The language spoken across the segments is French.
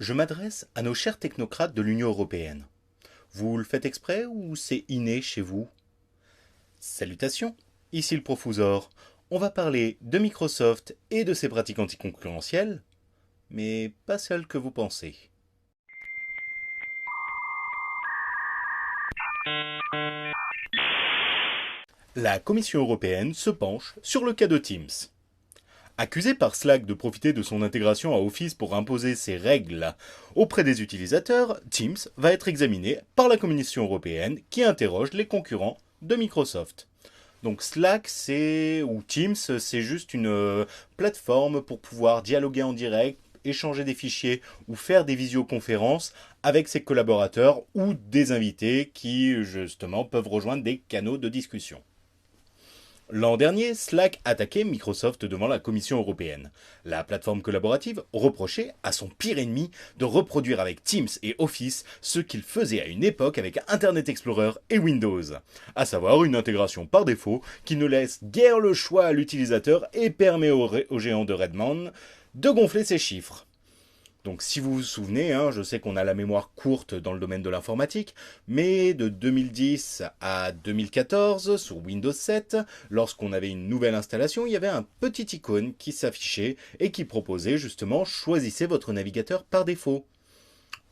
Je m'adresse à nos chers technocrates de l'Union européenne. Vous le faites exprès ou c'est inné chez vous? Salutations, ici le Profusor. On va parler de Microsoft et de ses pratiques anticoncurrentielles, mais pas celles que vous pensez. La Commission européenne se penche sur le cas de Teams. Accusé par Slack de profiter de son intégration à Office pour imposer ses règles auprès des utilisateurs, Teams va être examiné par la Commission européenne qui interroge les concurrents de Microsoft. Donc Slack ou Teams, c'est juste une plateforme pour pouvoir dialoguer en direct, échanger des fichiers ou faire des visioconférences avec ses collaborateurs ou des invités qui justement peuvent rejoindre des canaux de discussion. L'an dernier, Slack attaquait Microsoft devant la Commission européenne. La plateforme collaborative reprochait à son pire ennemi de reproduire avec Teams et Office ce qu'il faisait à une époque avec Internet Explorer et Windows, à savoir une intégration par défaut qui ne laisse guère le choix à l'utilisateur et permet au géant de Redmond de gonfler ses chiffres. Donc si vous vous souvenez, je sais qu'on a la mémoire courte dans le domaine de l'informatique, mais de 2010 à 2014, sur Windows 7, lorsqu'on avait une nouvelle installation, il y avait un petit icône qui s'affichait et qui proposait justement choisissez votre navigateur par défaut.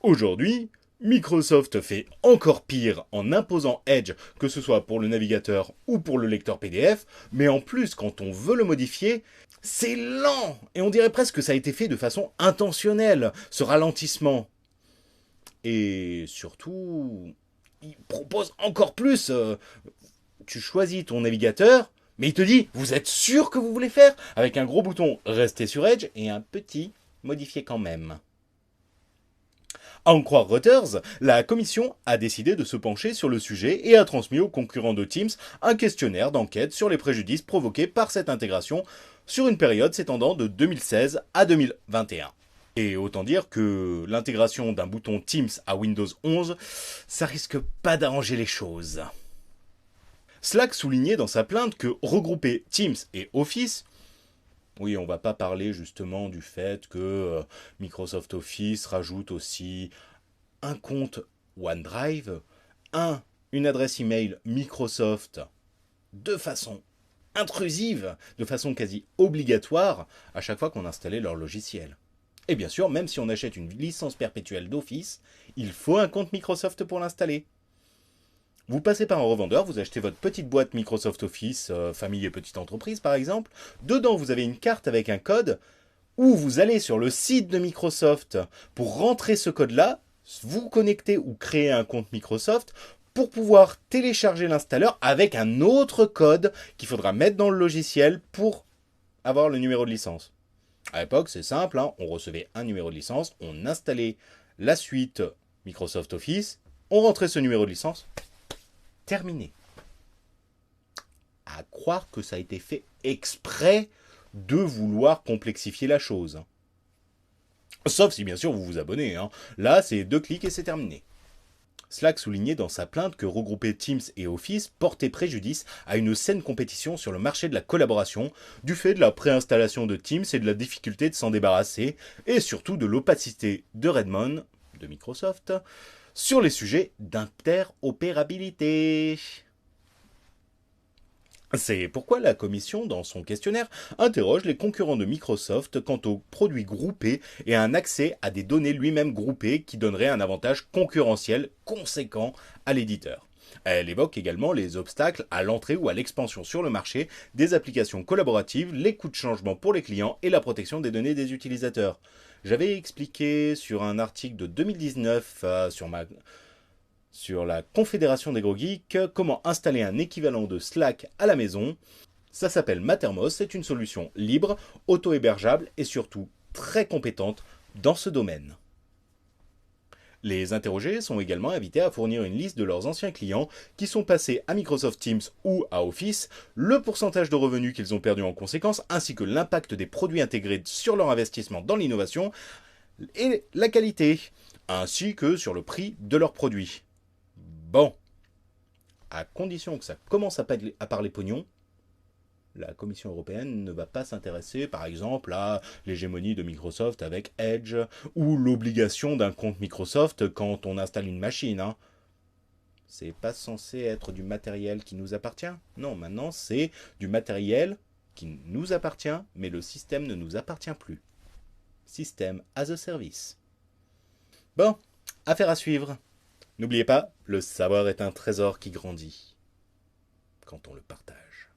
Aujourd'hui, Microsoft fait encore pire en imposant Edge, que ce soit pour le navigateur ou pour le lecteur PDF, mais en plus, quand on veut le modifier, c'est lent. Et on dirait presque que ça a été fait de façon intentionnelle, ce ralentissement. Et surtout, il propose encore plus. Tu choisis ton navigateur, mais il te dit, vous êtes sûr que vous voulez faire? Avec un gros bouton rester sur Edge et un petit modifier quand même. À en croire Reuters, la commission a décidé de se pencher sur le sujet et a transmis aux concurrents de Teams un questionnaire d'enquête sur les préjudices provoqués par cette intégration sur une période s'étendant de 2016 à 2021. Et autant dire que l'intégration d'un bouton Teams à Windows 11, ça risque pas d'arranger les choses. Slack soulignait dans sa plainte que regrouper Teams et Office, oui, on va pas parler justement du fait que Microsoft Office rajoute aussi un compte OneDrive, une adresse email Microsoft de façon intrusive, de façon quasi obligatoire à chaque fois qu'on installait leur logiciel. Et bien sûr, même si on achète une licence perpétuelle d'Office, il faut un compte Microsoft pour l'installer. Vous passez par un revendeur, vous achetez votre petite boîte Microsoft Office, famille et petite entreprise par exemple. Dedans, vous avez une carte avec un code où vous allez sur le site de Microsoft pour rentrer ce code-là, vous connecter ou créer un compte Microsoft pour pouvoir télécharger l'installeur avec un autre code qu'il faudra mettre dans le logiciel pour avoir le numéro de licence. À l'époque, c'est simple, on recevait un numéro de licence, on installait la suite Microsoft Office, on rentrait ce numéro de licence, terminé. À croire que ça a été fait exprès de vouloir complexifier la chose. Sauf si bien sûr vous vous abonnez. Là, c'est 2 clics et c'est terminé. Slack soulignait dans sa plainte que regrouper Teams et Office portait préjudice à une saine compétition sur le marché de la collaboration, du fait de la préinstallation de Teams et de la difficulté de s'en débarrasser, et surtout de l'opacité de Redmond, de Microsoft, sur les sujets d'interopérabilité. C'est pourquoi la commission, dans son questionnaire, interroge les concurrents de Microsoft quant aux produits groupés et à un accès à des données lui-même groupées qui donnerait un avantage concurrentiel conséquent à l'éditeur. Elle évoque également les obstacles à l'entrée ou à l'expansion sur le marché des applications collaboratives, les coûts de changement pour les clients et la protection des données des utilisateurs. J'avais expliqué sur un article de 2019 sur la Confédération des gros geeks comment installer un équivalent de Slack à la maison. Ça s'appelle Mattermost, c'est une solution libre, auto-hébergeable et surtout très compétente dans ce domaine. Les interrogés sont également invités à fournir une liste de leurs anciens clients qui sont passés à Microsoft Teams ou à Office, le pourcentage de revenus qu'ils ont perdu en conséquence, ainsi que l'impact des produits intégrés sur leur investissement dans l'innovation et la qualité, ainsi que sur le prix de leurs produits. Bon, à condition que ça commence à parler pognon, La Commission européenne ne va pas s'intéresser, par exemple, à l'hégémonie de Microsoft avec Edge ou l'obligation d'un compte Microsoft quand on installe une machine. Hein. C'est pas censé être du matériel qui nous appartient. Non, maintenant c'est du matériel qui nous appartient, mais le système ne nous appartient plus. Système as a service. Bon, affaire à suivre. N'oubliez pas, le savoir est un trésor qui grandit quand on le partage.